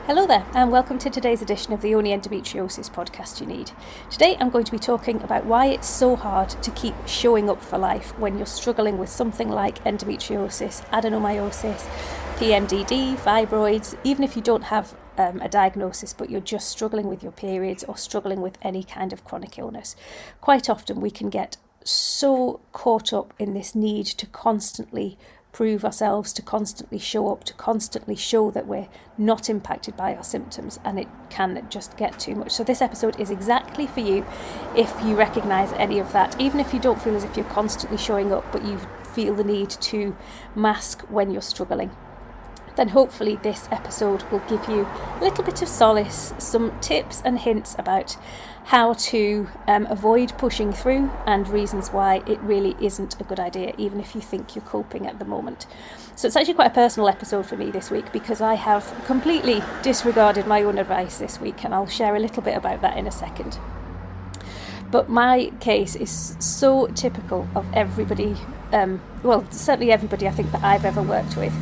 Hello there, and welcome to today's edition of the Only Endometriosis podcast you need. Today I'm going to be talking about why it's so hard to keep showing up for life when you're struggling with something like endometriosis, adenomyosis, PMDD, fibroids, even if you don't have a diagnosis but you're just struggling with your periods or struggling with any kind of chronic illness. Quite often we can get so caught up in this need to constantly prove ourselves, to constantly show up, to constantly show that we're not impacted by our symptoms, and it can just get too much. So this episode is exactly for you if you recognise any of that, even if you don't feel as if you're constantly showing up but you feel the need to mask when you're struggling. Then hopefully this episode will give you a little bit of solace, some tips and hints about how to avoid pushing through and reasons why it really isn't a good idea, even if you think you're coping at the moment. So it's actually quite a personal episode for me this week because I have completely disregarded my own advice this week, and I'll share a little bit about that in a second. But my case is so typical of everybody, certainly everybody I think that I've ever worked with.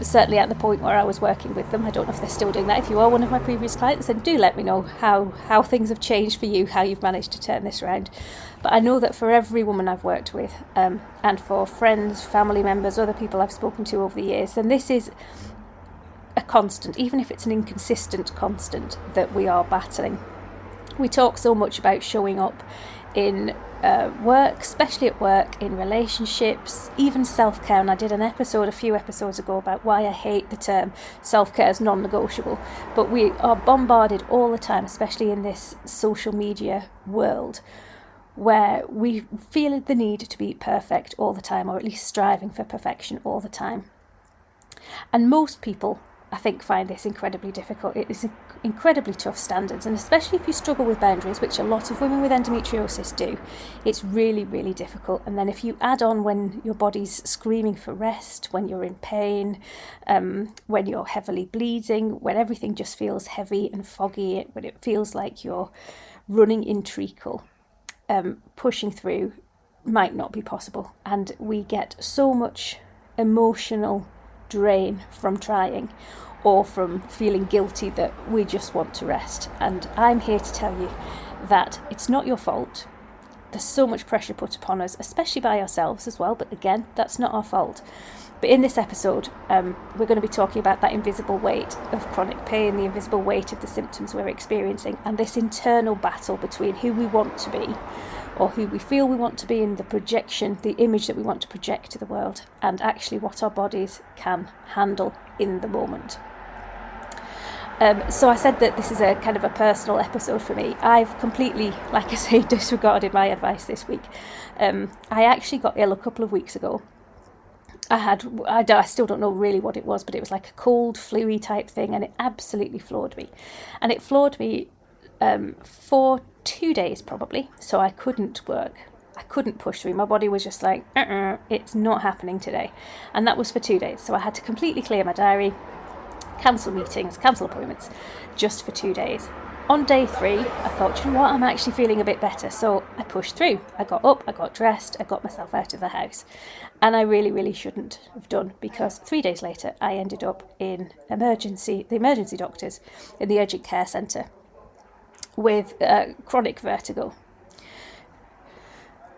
Certainly at the point where I was working with them. I don't know if they're still doing that. If you are one of my previous clients, then do let me know how things have changed for you, how you've managed to turn this around. But I know that for every woman I've worked with, and for friends, family members, other people I've spoken to over the years, then this is a constant, even if it's an inconsistent constant, that we are battling. We talk so much about showing up in work, especially at work, in relationships, even self-care. And I did an episode a few episodes ago about why I hate the term self-care as non-negotiable. But we are bombarded all the time, especially in this social media world, where we feel the need to be perfect all the time, or at least striving for perfection all the time. And most people, I think, find this incredibly difficult. It is incredibly tough standards, and especially if you struggle with boundaries, which a lot of women with endometriosis do, it's really, really difficult. And then if you add on when your body's screaming for rest, when you're in pain, when you're heavily bleeding, when everything just feels heavy and foggy, when it feels like you're running in treacle, pushing through might not be possible. And we get so much emotional drain from trying, or from feeling guilty that we just want to rest. And I'm here to tell you that it's not your fault. There's so much pressure put upon us, especially by ourselves as well, but again, that's not our fault. But in this episode, we're going to be talking about that invisible weight of chronic pain, the invisible weight of the symptoms we're experiencing, and this internal battle between who we want to be, or who we feel we want to be, in the projection, the image that we want to project to the world, and actually what our bodies can handle in the moment. So I said that this is a kind of a personal episode for me. I've completely, like I say, disregarded my advice this week. I actually got ill a couple of weeks ago. I still don't know really what it was, but it was like a cold, flu-y type thing, and it absolutely floored me. And it floored me for 2 days probably, so I couldn't work. I couldn't push through. My body was just like, it's not happening today. And that was for 2 days. So I had to completely clear my diary, cancel meetings, cancel appointments, just for 2 days. On day 3, I thought, you know what, I'm actually feeling a bit better. So I pushed through. I got up, I got dressed, I got myself out of the house. And I really, really shouldn't have done, because 3 days later, I ended up in the emergency doctors in the urgent care centre with chronic vertigo.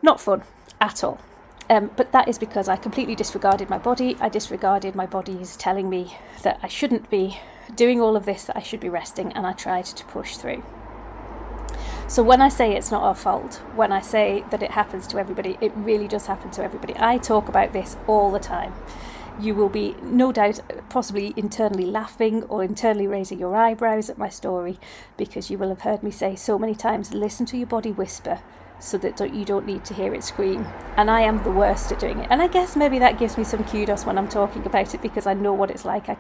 Not fun at all. But that is because I completely disregarded my body. I disregarded my body's telling me that I shouldn't be doing all of this, that I should be resting, and I tried to push through. So when I say it's not our fault, when I say that it happens to everybody, it really does happen to everybody. I talk about this all the time. You will be, no doubt, possibly internally laughing or internally raising your eyebrows at my story, because you will have heard me say so many times, listen to your body whisper, so that you don't need to hear it scream. And I am the worst at doing it. And I guess maybe that gives me some kudos when I'm talking about it, because I know what it's like. I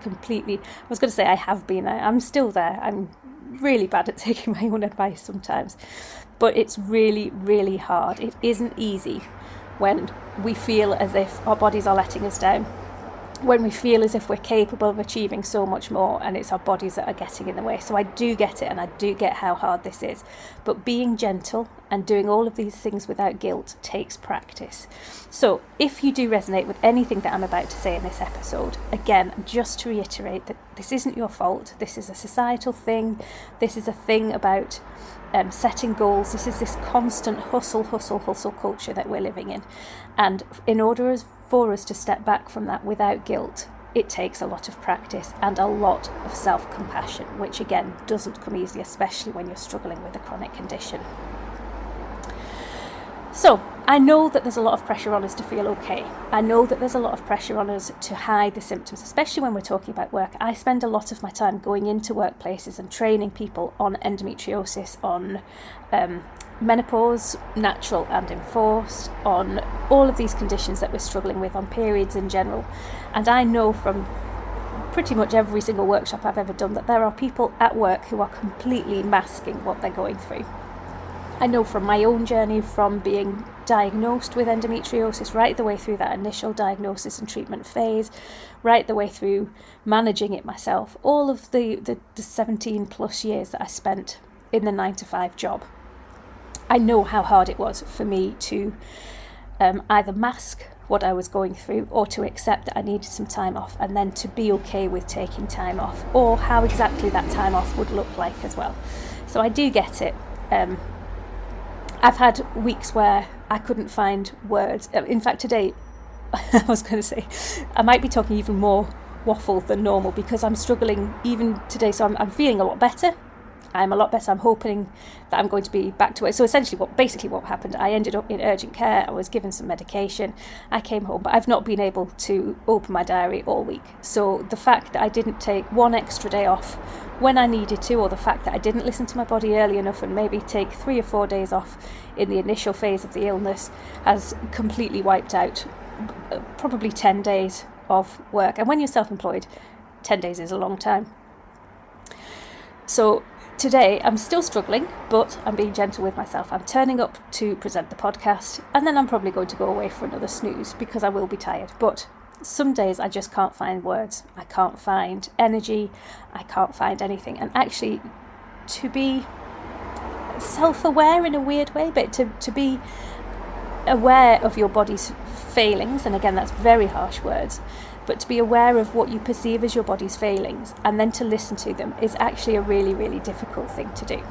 was going to say I have been there. I'm still there. I'm really bad at taking my own advice sometimes. But it's really, really hard. It isn't easy when we feel as if our bodies are letting us down. when we feel as if we're capable of achieving so much more, and it's our bodies that are getting in the way. So I do get it, and I do get how hard this is, but being gentle and doing all of these things without guilt takes practice. So if you do resonate with anything that I'm about to say in this episode, again, just to reiterate that this isn't your fault. This is a societal thing. This is a thing about setting goals. This is this constant hustle culture that we're living in, and in order for us to step back from that without guilt, it takes a lot of practice and a lot of self-compassion, which again doesn't come easily, especially when you're struggling with a chronic condition. So I know that there's a lot of pressure on us to feel okay. I know that there's a lot of pressure on us to hide the symptoms, especially when we're talking about work. I spend a lot of my time going into workplaces and training people on endometriosis, on menopause, natural and enforced, on all of these conditions that we're struggling with, on periods in general. And I know from pretty much every single workshop I've ever done that there are people at work who are completely masking what they're going through. I know from my own journey, from being diagnosed with endometriosis right the way through that initial diagnosis and treatment phase, right the way through managing it myself, all of the 17 plus years that I spent in the 9-to-5 job. I know how hard it was for me to either mask what I was going through, or to accept that I needed some time off, and then to be okay with taking time off, or how exactly that time off would look like as well. So I do get it. I've had weeks where I couldn't find words. In fact, today, I was going to say, I might be talking even more waffle than normal because I'm struggling even today. So I'm feeling a lot better. I'm a lot better. I'm hoping that I'm going to be back to work. So essentially what happened, I ended up in urgent care. I was given some medication. I came home, but I've not been able to open my diary all week. So the fact that I didn't take one extra day off when I needed to, or the fact that I didn't listen to my body early enough and maybe take 3 or 4 days off in the initial phase of the illness, has completely wiped out probably 10 days of work. And when you're self-employed, 10 days is a long time. So today I'm still struggling, but I'm being gentle with myself. I'm turning up to present the podcast, and then I'm probably going to go away for another snooze because I will be tired. But some days I just can't find words. I can't find energy. I can't find anything. And actually, to be self-aware in a weird way, but to be aware of your body's failings, and again, that's very harsh words, but to be aware of what you perceive as your body's failings and then to listen to them is actually a really, really difficult thing to do.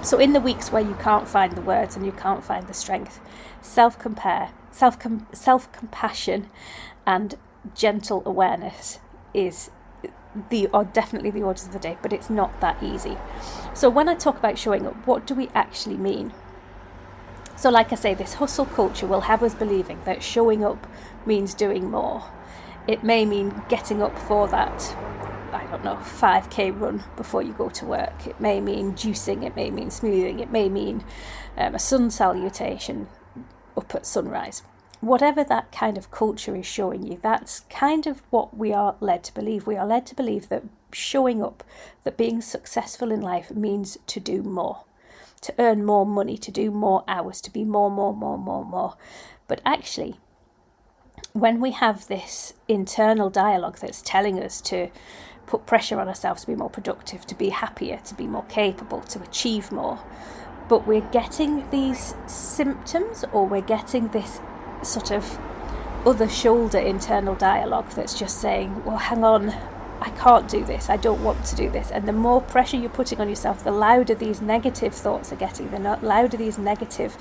So in the weeks where you can't find the words and you can't find the strength, self-compassion and gentle awareness are definitely the orders of the day, but it's not that easy. So when I talk about showing up, what do we actually mean? So like I say, this hustle culture will have us believing that showing up means doing more. It may mean getting up for that, 5k run before you go to work. It may mean juicing, it may mean smoothing, it may mean a sun salutation up at sunrise. Whatever that kind of culture is showing you, that's kind of what we are led to believe. We are led to believe that showing up, that being successful in life means to do more, to earn more money, to do more hours, to be more. But actually, when we have this internal dialogue that's telling us to put pressure on ourselves to be more productive, to be happier, to be more capable, to achieve more, but we're getting these symptoms, or we're getting this sort of other shoulder internal dialogue that's just saying, well, hang on, I can't do this, I don't want to do this. And the more pressure you're putting on yourself, the louder these negative thoughts are getting, the louder these negative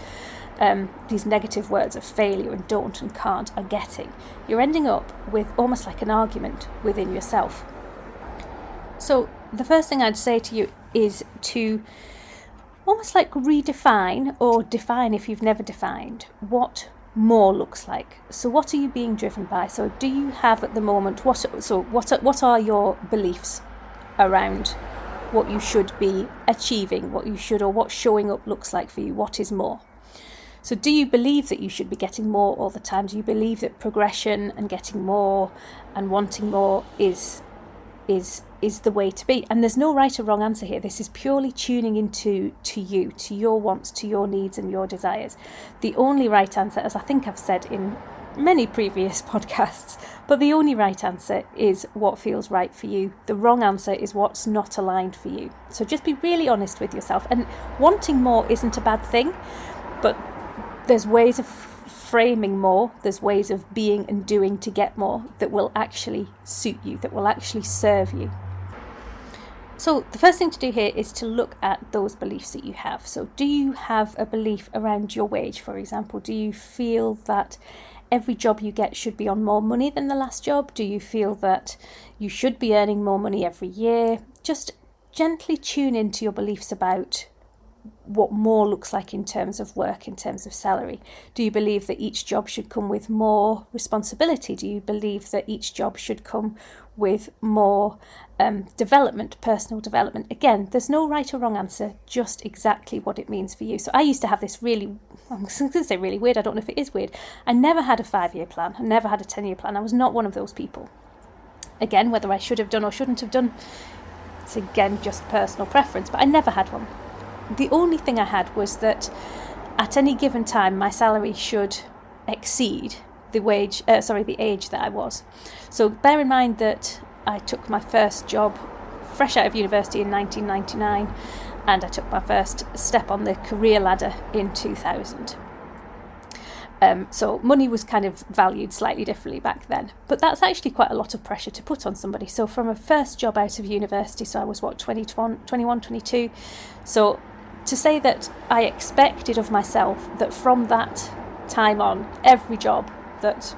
words of failure and don't and can't are getting. You're ending up with almost like an argument within yourself. So the first thing I'd say to you is to almost like redefine, or define if you've never defined, what more looks like. So what are you being driven by? So do you have at the moment, what are your beliefs around what you should be achieving, what you should, or what showing up looks like for you? What is more? So do you believe that you should be getting more all the time? Do you believe that progression and getting more and wanting more is the way to be? And there's no right or wrong answer here. This is purely tuning into you, to your wants, to your needs and your desires. The only right answer, as I think I've said in many previous podcasts, but the only right answer is what feels right for you. The wrong answer is what's not aligned for you. So just be really honest with yourself. And wanting more isn't a bad thing, but there's ways of framing more, there's ways of being and doing to get more that will actually suit you, that will actually serve you. So the first thing to do here is to look at those beliefs that you have. So do you have a belief around your wage, for example? Do you feel that every job you get should be on more money than the last job? Do you feel that you should be earning more money every year? Just gently tune into your beliefs about what more looks like in terms of work, in terms of salary. Do you believe that each job should come with more responsibility? Do you believe that each job should come with more development, personal development? Again, there's no right or wrong answer, just exactly what it means for you. So I used to have this really, I'm going to say really weird, I don't know if it is weird. I never had a 5-year plan. I never had a 10-year plan. I was not one of those people. Again, whether I should have done or shouldn't have done, it's again just personal preference, but I never had one. The only thing I had was that at any given time my salary should exceed the age that I was. So bear in mind that I took my first job fresh out of university in 1999, and I took my first step on the career ladder in 2000. So money was kind of valued slightly differently back then, but that's actually quite a lot of pressure to put on somebody. So from a first job out of university, so I was 21, 22, so to say that I expected of myself that from that time on, every job that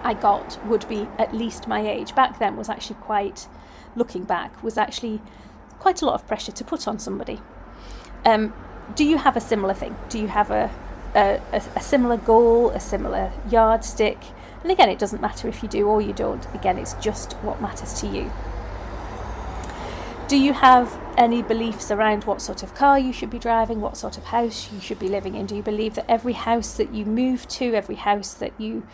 I got would be at least my age, back then was actually looking back, was actually quite a lot of pressure to put on somebody. Do you have a similar thing? Do you have a similar goal, a similar yardstick? And again, it doesn't matter if you do or you don't. Again, it's just what matters to you. Do you have any beliefs around what sort of car you should be driving, what sort of house you should be living in? Do you believe that every house that you move to, every house that you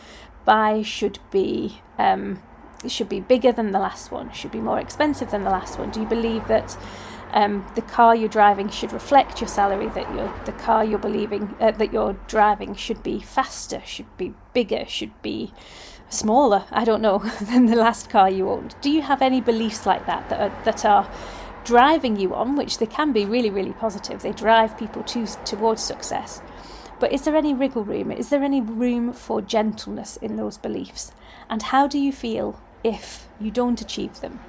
buy should be bigger than the last one, should be more expensive than the last one? Do you believe that the car you're driving should reflect your salary, that the car that you're driving should be faster, should be bigger, should be smaller, I don't know, than the last car you owned? Do you have any beliefs like that are driving you on, which they can be really, really positive? They drive people towards success. But is there any wriggle room? Is there any room for gentleness in those beliefs? And how do you feel if you don't achieve them?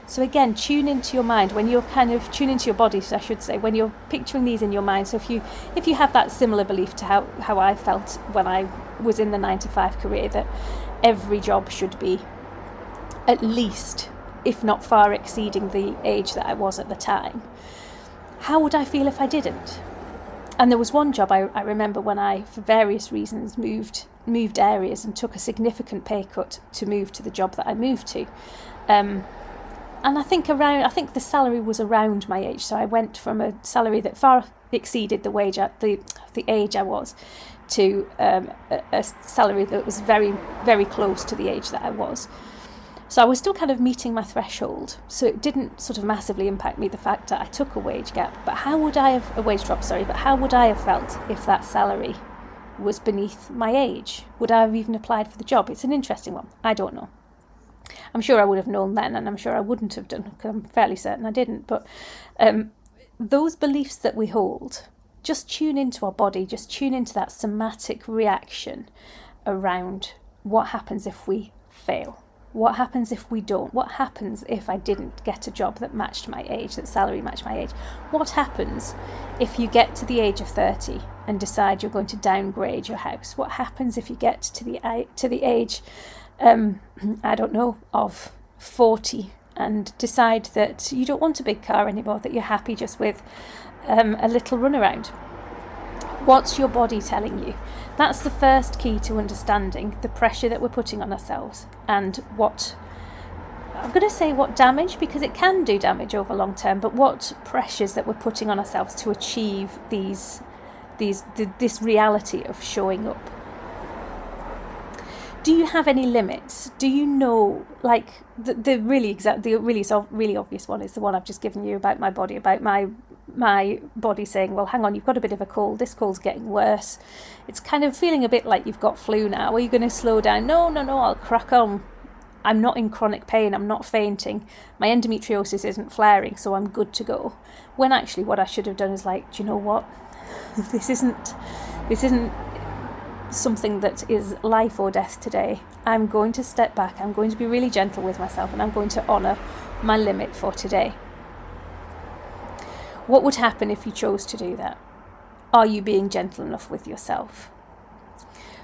So again, tune into your mind when you're tune into your body, I should say, when you're picturing these in your mind. So if you have that similar belief to how I felt when I was in the 9-to-5 career, that every job should be at least, if not far exceeding the age that I was at the time, how would I feel if I didn't? And there was one job I remember when I, for various reasons, moved areas and took a significant pay cut to move to the job that I moved to. And I think the salary was around my age. So I went from a salary that far exceeded the wage at the age I was, to a salary that was very, very close to the age that I was. So I was still kind of meeting my threshold. So it didn't sort of massively impact me, the fact that I took a wage drop. But how would I have felt if that salary was beneath my age? Would I have even applied for the job? It's an interesting one. I don't know. I'm sure I would have known then, and I'm sure I wouldn't have done, because I'm fairly certain I didn't. But those beliefs that we hold, just tune into our body, just tune into that somatic reaction around what happens if we fail. What happens if we don't? What happens if I didn't get a job that matched my age, that salary matched my age? What happens if you get to the age of 30 and decide you're going to downgrade your house? What happens if you get to the age, I don't know, of 40 and decide that you don't want a big car anymore, that you're happy just with a little runaround? What's your body telling you? That's the first key to understanding the pressure that we're putting on ourselves, and what damage, because it can do damage over long term, but what pressures that we're putting on ourselves to achieve this reality of showing up. Do you have any limits? Do you know, like the really obvious one is the one I've just given you about my body, about my my body saying, well, hang on, you've got a bit of a cold, this cold's getting worse. It's kind of feeling a bit like you've got flu now. Are you going to slow down? No, I'll crack on. I'm not in chronic pain, I'm not fainting. My endometriosis isn't flaring, so I'm good to go. When actually what I should have done is like, do you know what? This isn't something that is life or death today. I'm going to step back, I'm going to be really gentle with myself, and I'm going to honour my limit for today. What would happen if you chose to do that? Are you being gentle enough with yourself?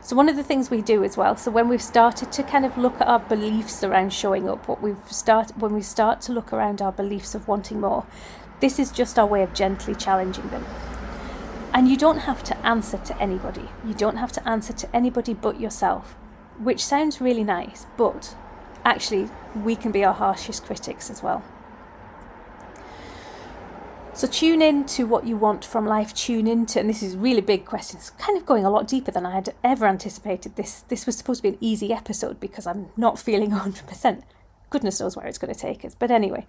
So one of the things we do as well, so when we've started to kind of look at our beliefs around showing up, when we start to look around our beliefs of wanting more, this is just our way of gently challenging them. And you don't have to answer to anybody. You don't have to answer to anybody but yourself, which sounds really nice, but actually we can be our harshest critics as well. So tune in to what you want from life, tune into, and this is a really big question, it's kind of going a lot deeper than I had ever anticipated. This was supposed to be an easy episode because I'm not feeling 100%. Goodness knows where it's going to take us. But anyway,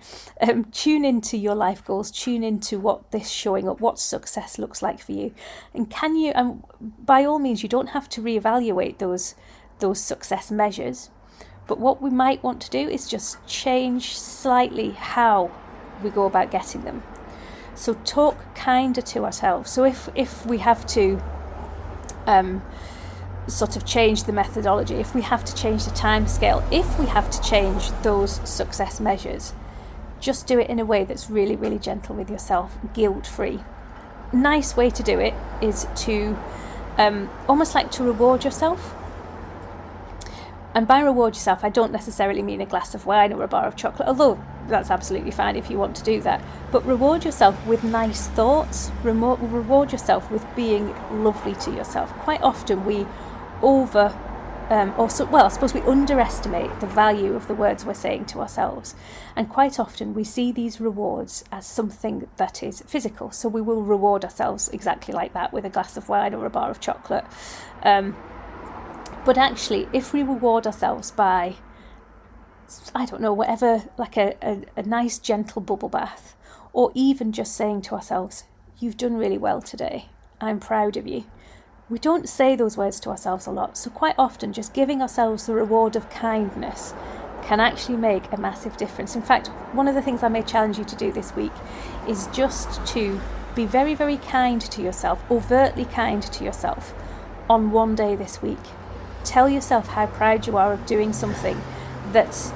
tune into your life goals, tune into what this showing up, what success looks like for you. And can you, by all means, you don't have to reevaluate those success measures. But what we might want to do is just change slightly how we go about getting them. So talk kinder to ourselves. So if we have to sort of change the methodology, if we have to change the time scale, if we have to change those success measures, just do it in a way that's really, really gentle with yourself, guilt-free. Nice way to do it is to almost like to reward yourself. And by reward yourself, I don't necessarily mean a glass of wine or a bar of chocolate, although that's absolutely fine if you want to do that. But reward yourself with nice thoughts. Reward yourself with being lovely to yourself. Quite often we I suppose we underestimate the value of the words we're saying to ourselves. And quite often we see these rewards as something that is physical. So we will reward ourselves exactly like that with a glass of wine or a bar of chocolate. But actually, if we reward ourselves by, I don't know, whatever, like a nice gentle bubble bath, or even just saying to ourselves, you've done really well today, I'm proud of you. We don't say those words to ourselves a lot, so quite often just giving ourselves the reward of kindness can actually make a massive difference. In fact, one of the things I may challenge you to do this week is just to be very, very kind to yourself, overtly kind to yourself on one day this week. Tell yourself how proud you are of doing something that's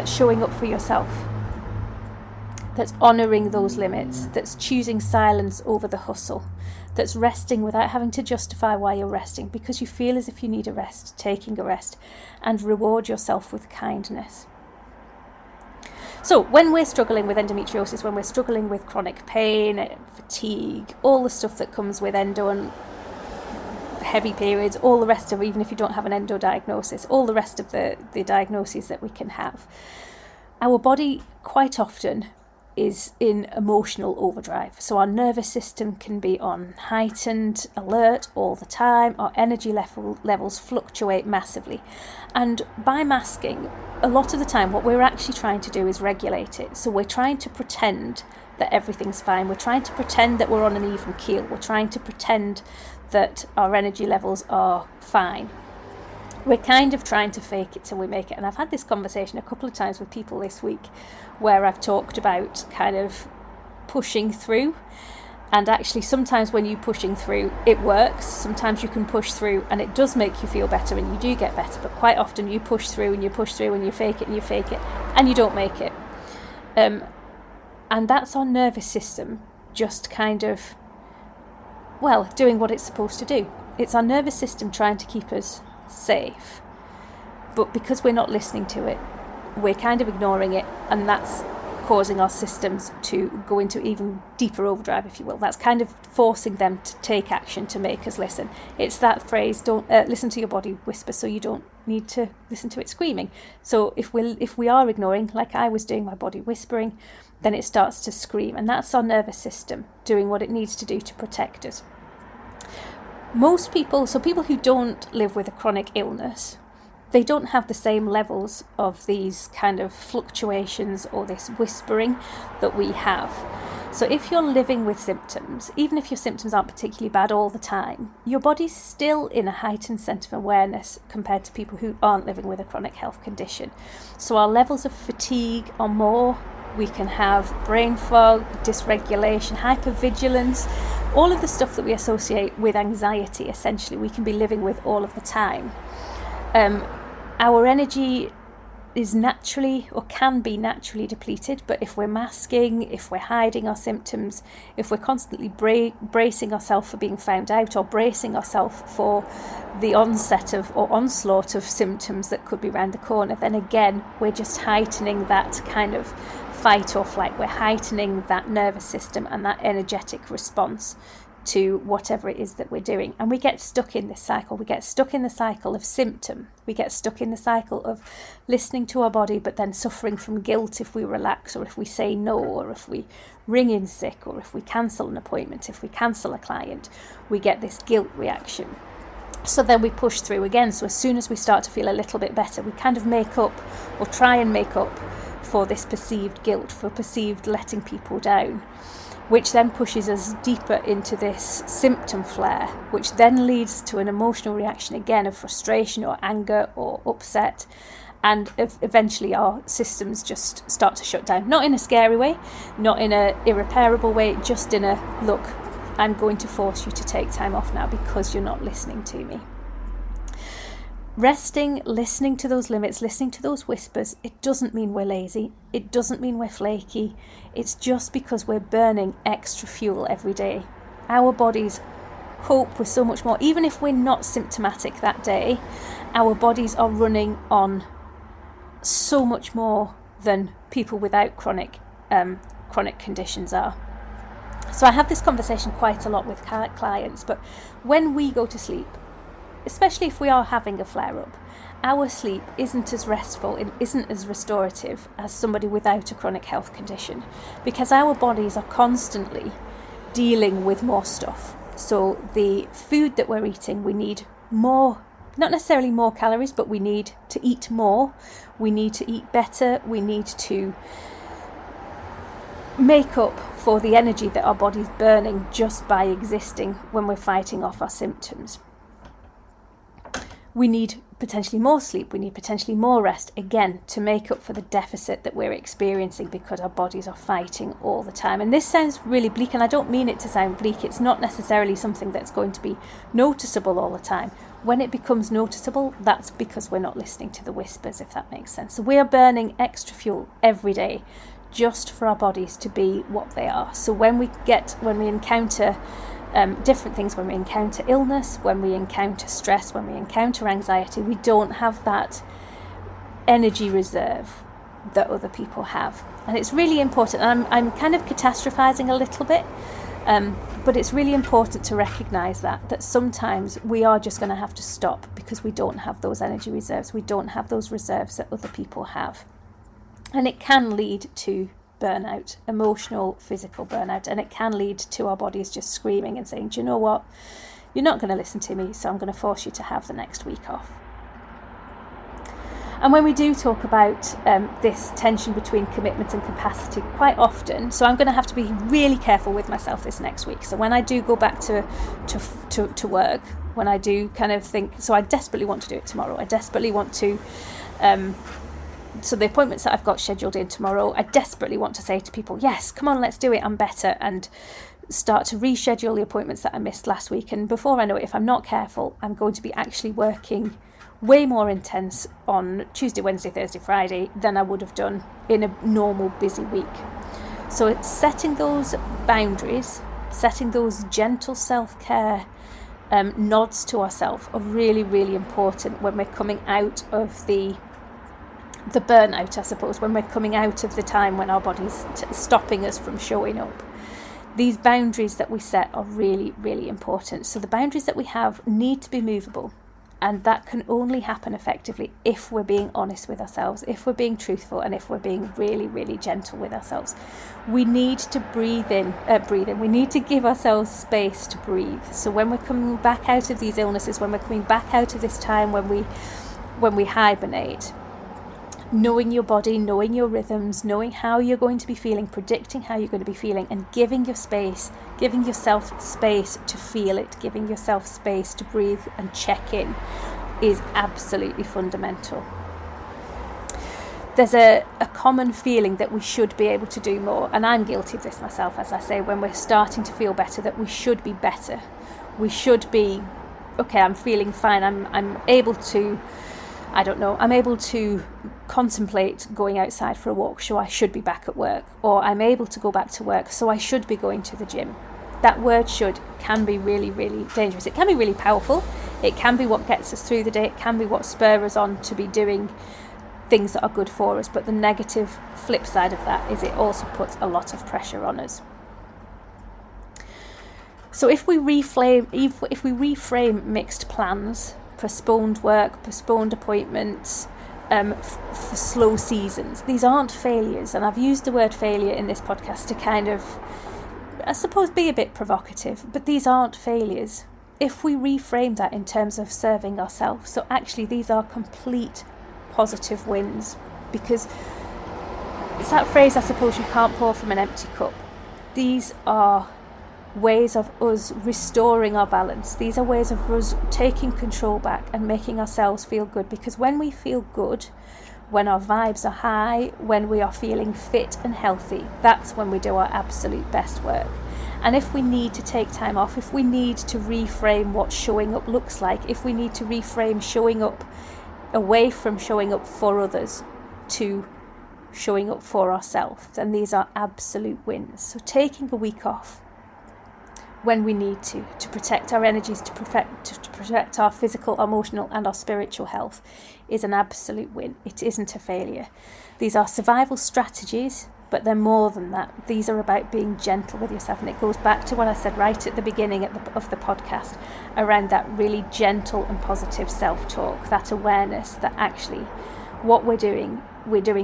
showing up for yourself, that's honouring those limits, that's choosing silence over the hustle, that's resting without having to justify why you're resting, because you feel as if you need a rest, taking a rest, and reward yourself with kindness. So when we're struggling with endometriosis, when we're struggling with chronic pain, fatigue, all the stuff that comes with endo and heavy periods, all the rest of, even if you don't have an endo diagnosis, all the rest of the diagnoses that we can have, our body quite often is in emotional overdrive. So our nervous system can be on heightened alert all the time. Our energy levels fluctuate massively. And by masking, a lot of the time what we're actually trying to do is regulate it. So we're trying to pretend that everything's fine. We're trying to pretend that we're on an even keel. We're trying to pretend that our energy levels are fine. We're kind of trying to fake it till we make it. And I've had this conversation a couple of times with people this week where I've talked about kind of pushing through. And actually sometimes when you're pushing through, it works. Sometimes you can push through and it does make you feel better and you do get better. But quite often you push through and you push through and you fake it and you fake it and you don't make it. And that's our nervous system just kind of, doing what it's supposed to do. It's our nervous system trying to keep us safe. But because we're not listening to it, we're kind of ignoring it, and that's causing our systems to go into even deeper overdrive, if you will. That's kind of forcing them to take action to make us listen. It's that phrase, don't listen to your body whisper, so you don't need to listen to it screaming. So if we are ignoring, like I was doing, my body whispering, then it starts to scream, and that's our nervous system doing what it needs to do to protect us. Most people, so people who don't live with a chronic illness, they don't have the same levels of these kind of fluctuations or this whispering that we have. So if you're living with symptoms, even if your symptoms aren't particularly bad all the time, your body's still in a heightened sense of awareness compared to people who aren't living with a chronic health condition. So our levels of fatigue are more. We can have brain fog, dysregulation, hypervigilance, all of the stuff that we associate with anxiety, essentially, we can be living with all of the time. Our energy is naturally or can be naturally depleted, but if we're masking, if we're hiding our symptoms, if we're constantly bracing ourselves for being found out or bracing ourselves for the onset of or onslaught of symptoms that could be around the corner, then again we're just heightening that kind of fight or flight. We're heightening that nervous system and that energetic response to whatever it is that we're doing, and we get stuck in this cycle. We get stuck in the cycle of symptom. We get stuck in the cycle of listening to our body but then suffering from guilt if we relax, or if we say no, or if we ring in sick, or if we cancel an appointment, if we cancel a client. We get this guilt reaction. So then we push through again. So as soon as we start to feel a little bit better, we kind of make up or try and make up for this perceived guilt, for perceived letting people down, which then pushes us deeper into this symptom flare, which then leads to an emotional reaction again of frustration or anger or upset. And eventually our systems just start to shut down. Not in a scary way, not in an irreparable way, just in a, look, I'm going to force you to take time off now because you're not listening to me. Resting, listening to those limits, listening to those whispers, it doesn't mean we're lazy. It doesn't mean we're flaky. It's just because we're burning extra fuel every day. Our bodies cope with so much more. Even if we're not symptomatic that day, our bodies are running on so much more than people without chronic conditions are. So I have this conversation quite a lot with clients, but when we go to sleep, especially if we are having a flare-up, our sleep isn't as restful, it isn't as restorative as somebody without a chronic health condition, because our bodies are constantly dealing with more stuff. So the food that we're eating, we need more, not necessarily more calories, but we need to eat more, we need to eat better, we need to make up for the energy that our body's burning just by existing when we're fighting off our symptoms. We need potentially more sleep, we need potentially more rest, again, to make up for the deficit that we're experiencing because our bodies are fighting all the time. And this sounds really bleak, and I don't mean it to sound bleak. It's not necessarily something that's going to be noticeable all the time. When it becomes noticeable, that's because we're not listening to the whispers, if that makes sense. So we are burning extra fuel every day just for our bodies to be what they are. So when we encounter different things, when we encounter illness, when we encounter stress, when we encounter anxiety, we don't have that energy reserve that other people have. And it's really important, and I'm kind of catastrophizing a little bit, but it's really important to recognize that sometimes we are just going to have to stop because we don't have those energy reserves, we don't have those reserves that other people have. And it can lead to burnout, emotional, physical burnout, and it can lead to our bodies just screaming and saying, do you know what, you're not going to listen to me, so I'm going to force you to have the next week off. And when we do talk about this tension between commitment and capacity quite often, so I'm going to have to be really careful with myself this next week. So when I do go back to work, when I do kind of think, so I desperately want to do it tomorrow, I desperately want to so the appointments that I've got scheduled in tomorrow, I desperately want to say to people, yes, come on, let's do it, I'm better, and start to reschedule the appointments that I missed last week. And before I know it, if I'm not careful, I'm going to be actually working way more intense on Tuesday, Wednesday, Thursday, Friday than I would have done in a normal busy week. So it's setting those boundaries, setting those gentle self-care nods to ourselves are really, really important when we're coming out of the burnout, I suppose, when we're coming out of the time when our body's stopping us from showing up. These boundaries that we set are really, really important. So the boundaries that we have need to be movable, and that can only happen effectively if we're being honest with ourselves, if we're being truthful, and if we're being really, really gentle with ourselves. We need to breathe in. We need to give ourselves space to breathe. So when we're coming back out of these illnesses, when we're coming back out of this time when we hibernate, knowing your body, knowing your rhythms, knowing how you're going to be feeling, predicting how you're going to be feeling, and giving yourself space to feel it, giving yourself space to breathe and check in is absolutely fundamental. There's a common feeling that we should be able to do more, and I'm guilty of this myself, as I say, when we're starting to feel better, that we should be better. We should be, okay, I'm feeling fine, I'm able to contemplate going outside for a walk, so I should be back at work, or I'm able to go back to work, so I should be going to the gym. That word should can be really, really dangerous. It can be really powerful. It can be what gets us through the day. It can be what spurs us on to be doing things that are good for us, but the negative flip side of that is it also puts a lot of pressure on us. So if we reframe mixed plans, postponed work, postponed appointments, for slow seasons, these aren't failures, and I've used the word failure in this podcast to kind of, I suppose, be a bit provocative, but these aren't failures. If we reframe that in terms of serving ourselves, so actually these are complete positive wins, because it's that phrase, I suppose, you can't pour from an empty cup. These are ways of us restoring our balance. These are ways of us taking control back and making ourselves feel good, because when we feel good, when our vibes are high, when we are feeling fit and healthy, that's when we do our absolute best work. And if we need to take time off, if we need to reframe what showing up looks like, if we need to reframe showing up away from showing up for others to showing up for ourselves, then these are absolute wins. So taking a week off when we need to protect our energies, to protect our physical, emotional and our spiritual health is an absolute win. It isn't a failure. These are survival strategies, but they're more than that. These are about being gentle with yourself, and it goes back to what I said right at the beginning of the podcast around that really gentle and positive self-talk, that awareness that actually what we're doing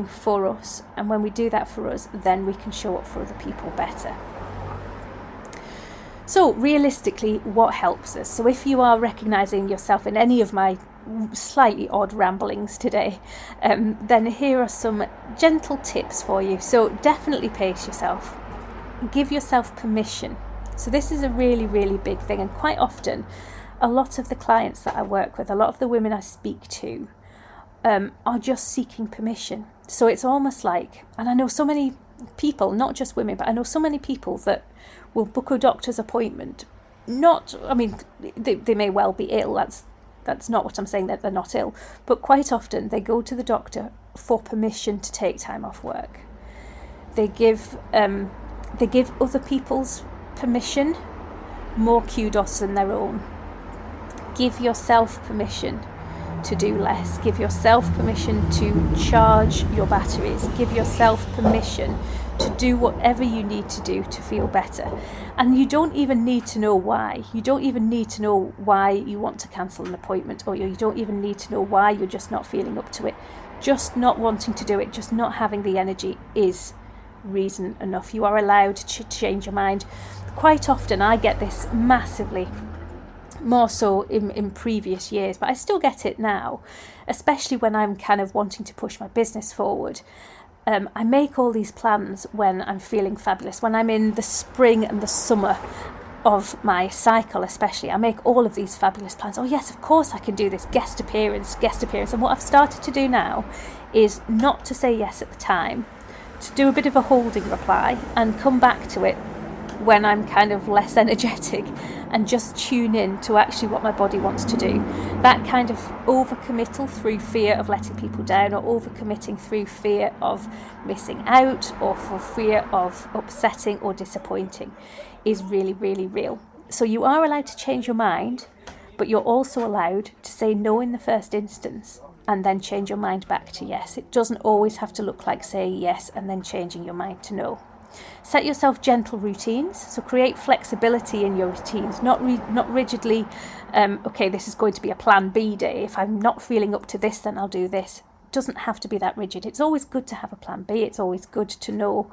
for us, and when we do that for us, then we can show up for other people better. So realistically, what helps us? So if you are recognising yourself in any of my slightly odd ramblings today, then here are some gentle tips for you. So definitely pace yourself. Give yourself permission. So this is a really, really big thing, and quite often a lot of the clients that I work with, a lot of the women I speak to, are just seeking permission. So it's almost like, and I know so many people, not just women, but I know so many people that will book a doctor's appointment. They may well be ill. That's not what I'm saying, that they're not ill. But quite often they go to the doctor for permission to take time off work. They give other people's permission more kudos than their own. Give yourself permission to do less. Give yourself permission to charge your batteries. Give yourself permission to do whatever you need to do to feel better. And you don't even need to know why. You don't even need to know why you want to cancel an appointment, or you don't even need to know why you're just not feeling up to it. Just not wanting to do it, just not having the energy is reason enough. You are allowed to change your mind. Quite often I get this massively, more so in previous years, but I still get it now, especially when I'm kind of wanting to push my business forward. I make all these plans when I'm feeling fabulous, when I'm in the spring and the summer of my cycle especially. I make all of these fabulous plans. Oh yes, of course I can do this, guest appearance. And what I've started to do now is not to say yes at the time, to do a bit of a holding reply and come back to it when I'm kind of less energetic, and just tune in to actually what my body wants to do. That kind of overcommittal through fear of letting people down, or overcommitting through fear of missing out, or for fear of upsetting or disappointing, is really, really real. So you are allowed to change your mind, but you're also allowed to say no in the first instance and then change your mind back to yes. It doesn't always have to look like saying yes and then changing your mind to no. Set yourself gentle routines, so create flexibility in your routines, not rigidly, okay, this is going to be a plan B day. If I'm not feeling up to this, then I'll do this. It doesn't have to be that rigid. It's always good to have a plan B. It's always good to know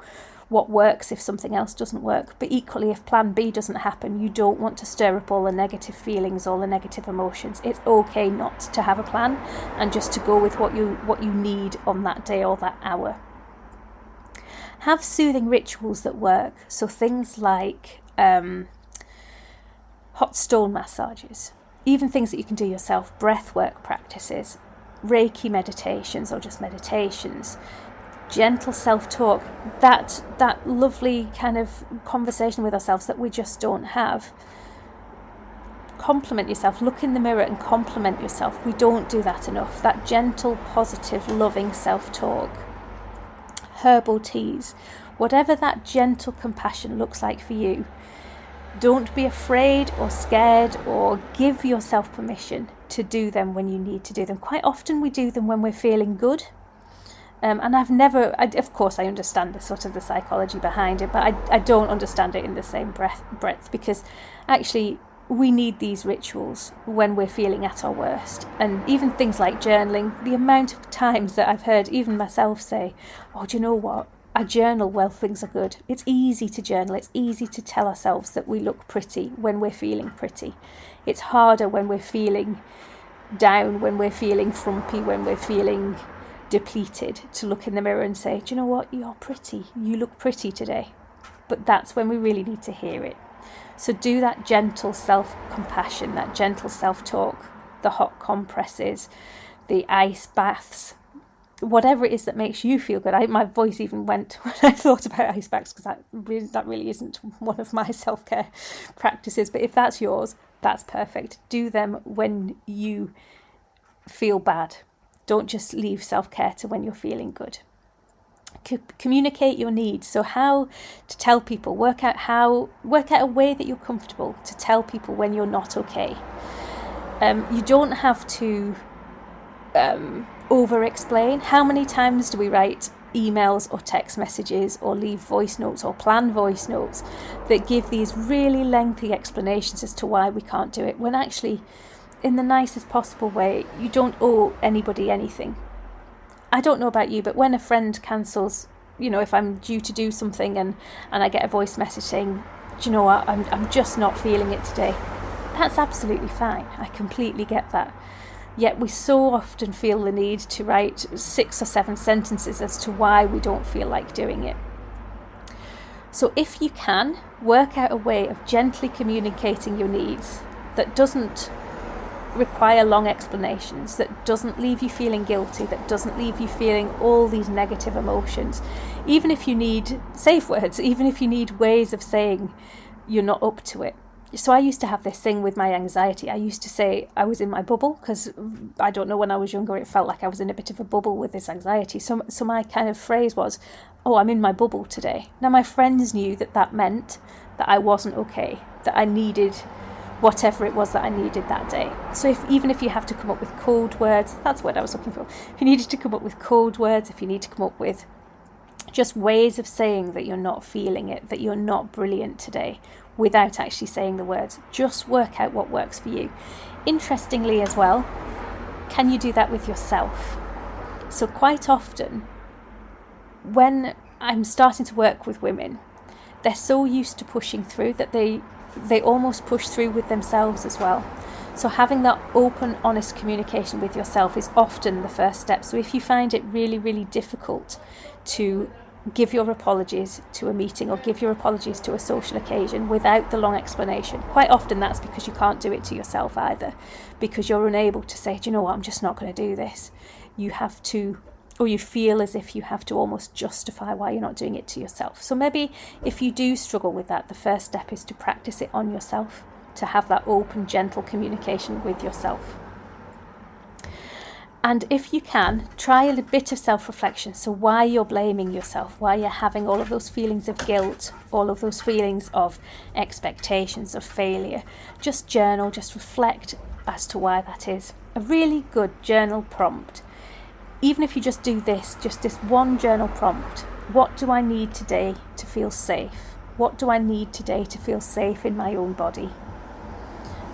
what works if something else doesn't work. But equally, if plan B doesn't happen, you don't want to stir up all the negative feelings, all the negative emotions. It's okay not to have a plan and just to go with what you need on that day or that hour. Have soothing rituals that work. So things like hot stone massages, even things that you can do yourself, breath work practices, Reiki meditations or just meditations, gentle self-talk, that lovely kind of conversation with ourselves that we just don't have. Compliment yourself, look in the mirror and compliment yourself. We don't do that enough. That gentle, positive, loving self-talk. Herbal teas, whatever that gentle compassion looks like for you. Don't be afraid or scared, or give yourself permission to do them when you need to do them. Quite often we do them when we're feeling good. And of course I understand the psychology behind it, but I don't understand it in the same breath, because actually we need these rituals when we're feeling at our worst. And even things like journaling, the amount of times that I've heard even myself say, oh, do you know what? I journal while things are good. It's easy to journal. It's easy to tell ourselves that we look pretty when we're feeling pretty. It's harder when we're feeling down, when we're feeling frumpy, when we're feeling depleted, to look in the mirror and say, do you know what? You're pretty. You look pretty today. But that's when we really need to hear it. So do that gentle self-compassion, that gentle self-talk, the hot compresses, the ice baths, whatever it is that makes you feel good. My voice even went when I thought about ice baths, because that really isn't one of my self-care practices. But if that's yours, that's perfect. Do them when you feel bad. Don't just leave self-care to when you're feeling good. Communicate your needs. So how to tell people, work out a way that you're comfortable to tell people when you're not okay. You don't have to over explain. How many times do we write emails or text messages or leave voice notes or plan voice notes that give these really lengthy explanations as to why we can't do it, when actually, in the nicest possible way, you don't owe anybody anything. I don't know about you, but when a friend cancels, if I'm due to do something and I get a voice message saying, do you know what, I'm just not feeling it today, that's absolutely fine. I completely get that. Yet we so often feel the need to write 6 or 7 sentences as to why we don't feel like doing it. So if you can, work out a way of gently communicating your needs that doesn't require long explanations, that doesn't leave you feeling guilty, that doesn't leave you feeling all these negative emotions. Even if you need safe words, even if you need ways of saying you're not up to it. So I used to have this thing with my anxiety. I used to say I was in my bubble, because I don't know, when I was younger it felt like I was in a bit of a bubble with this anxiety. So my kind of phrase was, oh, I'm in my bubble today. Now my friends knew that meant that I wasn't okay, that I needed whatever it was that I needed that day. So even if you have to come up with code words, that's what I was looking for. If you needed to come up with code words, if you need to come up with just ways of saying that you're not feeling it, that you're not brilliant today, without actually saying the words, just work out what works for you. Interestingly as well, can you do that with yourself? So quite often, when I'm starting to work with women, they're so used to pushing through that they almost push through with themselves as well. So having that open, honest communication with yourself is often the first step. So if you find it really, really difficult to give your apologies to a meeting or give your apologies to a social occasion without the long explanation, quite often that's because you can't do it to yourself either, because you're unable to say, do you know what, I'm just not going to do this. You have to, or you feel as if you have to almost justify why you're not doing it to yourself. So maybe if you do struggle with that, the first step is to practice it on yourself, to have that open, gentle communication with yourself. And if you can, try a bit of self-reflection. So why you're blaming yourself, why you're having all of those feelings of guilt, all of those feelings of expectations, of failure. Just journal, just reflect as to why that is. A really good journal prompt. Even if you just do this, just this one journal prompt. What do I need today to feel safe? What do I need today to feel safe in my own body?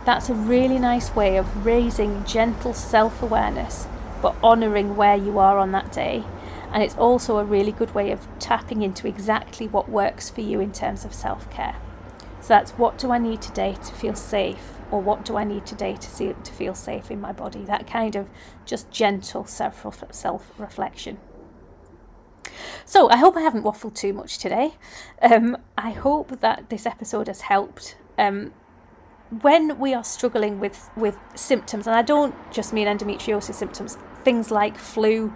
That's a really nice way of raising gentle self-awareness, but honouring where you are on that day, And it's also a really good way of tapping into exactly what works for you in terms of self-care. So that's, what do I need today to feel safe? Or what do I need today to feel safe in my body? That kind of just gentle self-reflection. So I hope I haven't waffled too much today. I hope that this episode has helped. When we are struggling with symptoms, and I don't just mean endometriosis symptoms, things like flu,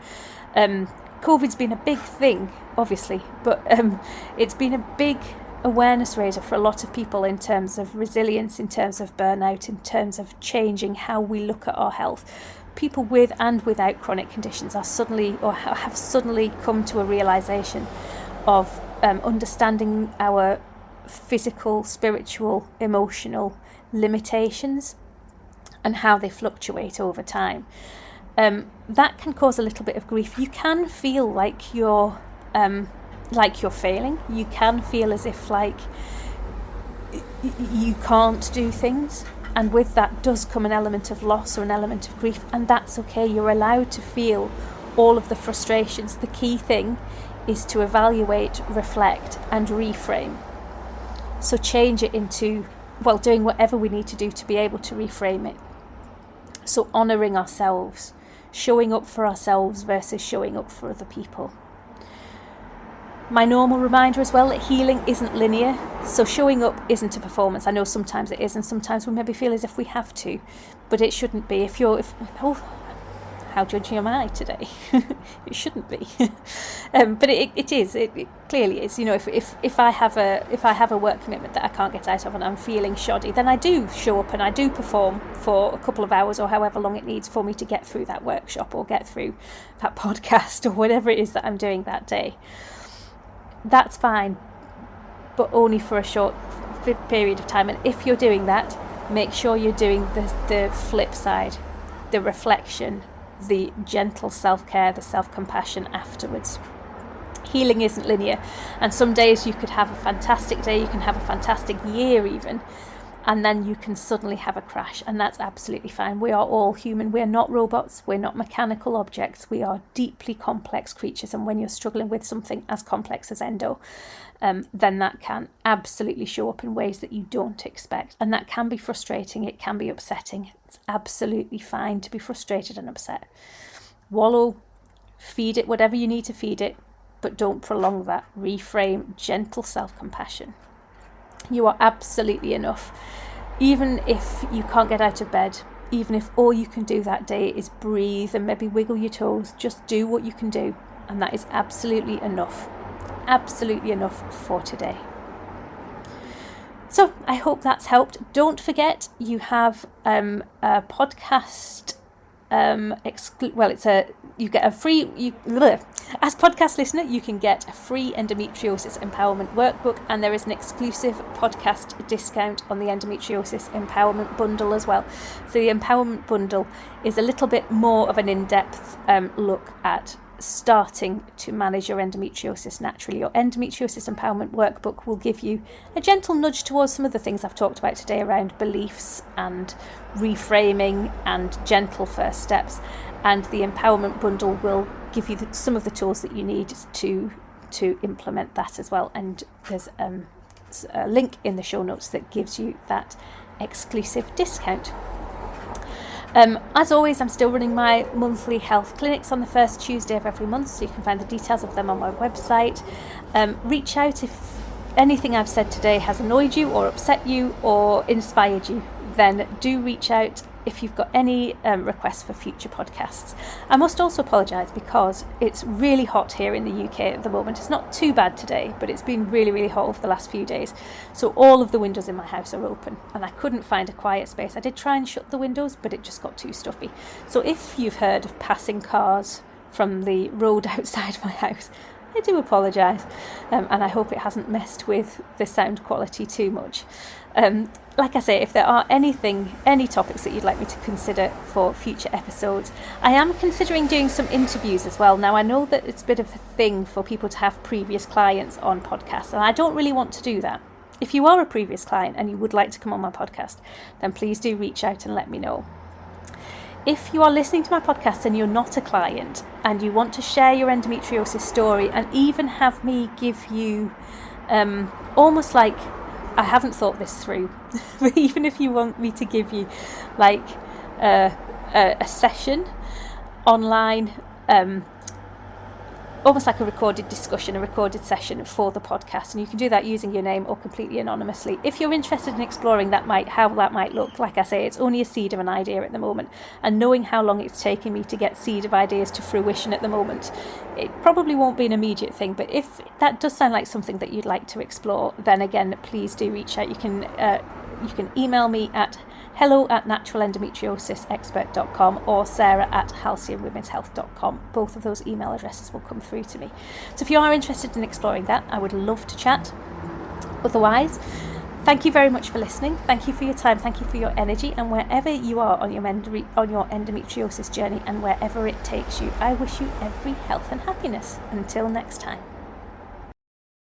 COVID's been a big thing, obviously, but it's been a big awareness raiser for a lot of people in terms of resilience, in terms of burnout, in terms of changing how we look at our health. People with and without chronic conditions are suddenly, or have suddenly come to a realisation of understanding our physical, spiritual, emotional limitations and how they fluctuate over time. That can cause a little bit of grief. You can feel like you're failing. You can feel as if like you can't do things. And with that does come an element of loss or an element of grief, and that's okay. You're allowed to feel all of the frustrations. The key thing is to evaluate, reflect, and reframe. So change it into, doing whatever we need to do to be able to reframe it. So honouring ourselves, showing up for ourselves versus showing up for other people. My normal reminder as well that healing isn't linear, so showing up isn't a performance. I know sometimes it is, and sometimes we maybe feel as if we have to, but it shouldn't be. How judgy am I today? It shouldn't be, but it is. It clearly is. You know, if I have a work commitment that I can't get out of and I'm feeling shoddy, then I do show up and I do perform for a couple of hours or however long it needs for me to get through that workshop or get through that podcast or whatever it is that I'm doing that day. That's fine, but only for a short period of time. And if you're doing that, make sure you're doing the flip side, the reflection, the gentle self-care, the self-compassion afterwards. Healing isn't linear, and some days you could have a fantastic day, you can have a fantastic year even, and then you can suddenly have a crash, and that's absolutely fine. We are all human. We're not robots. We're not mechanical objects. We are deeply complex creatures, and when you're struggling with something as complex as endo, then that can absolutely show up in ways that you don't expect, and that can be frustrating. It can be upsetting. It's absolutely fine to be frustrated and upset. Wallow, feed it whatever you need to feed it, but don't prolong that. Reframe, gentle self-compassion. You are absolutely enough. Even if you can't get out of bed, even if all you can do that day is breathe and maybe wiggle your toes, just do what you can do, and that is absolutely enough. Absolutely enough for today. So I hope that's helped. Don't forget, you have a podcast. You get a free. As podcast listener, you can get a free endometriosis empowerment workbook, and there is an exclusive podcast discount on the endometriosis empowerment bundle as well. So the empowerment bundle is a little bit more of an in-depth look at starting to manage your endometriosis naturally. Your endometriosis empowerment workbook will give you a gentle nudge towards some of the things I've talked about today around beliefs and reframing and gentle first steps, and the empowerment bundle will give you some of the tools that you need to implement that as well. And there's a link in the show notes that gives you that exclusive discount. As always, I'm still running my monthly health clinics on the first Tuesday of every month, so you can find the details of them on my website. Reach out if anything I've said today has annoyed you or upset you or inspired you, then do reach out if you've got any requests for future podcasts. I must also apologise because it's really hot here in the UK at the moment. It's not too bad today, but it's been really, really hot over the last few days. So all of the windows in my house are open and I couldn't find a quiet space. I did try and shut the windows, but it just got too stuffy. So if you've heard of passing cars from the road outside my house, I do apologise, and I hope it hasn't messed with the sound quality too much. Like I say, if there are any topics that you'd like me to consider for future episodes, I am considering doing some interviews as well. Now, I know that it's a bit of a thing for people to have previous clients on podcasts, and I don't really want to do that. If you are a previous client and you would like to come on my podcast, then please do reach out and let me know. If you are listening to my podcast and you're not a client and you want to share your endometriosis story and even have me give you almost like, I haven't thought this through, but even if you want me to give you like a session online, almost like a recorded discussion, a recorded session for the podcast, and you can do that using your name or completely anonymously. If you're interested in exploring how that might look, like I say, it's only a seed of an idea at the moment, and knowing how long it's taken me to get seed of ideas to fruition at the moment, it probably won't be an immediate thing. But if that does sound like something that you'd like to explore, then again, please do reach out. You can email me at hello@naturalendometriosisexpert.com or sarah@halcyonwomenshealth.com. Both of those email addresses will come through to me. So if you are interested in exploring that, I would love to chat. Otherwise, thank you very much for listening. Thank you for your time. Thank you for your energy. And wherever you are on your endometriosis journey and wherever it takes you, I wish you every health and happiness. Until next time.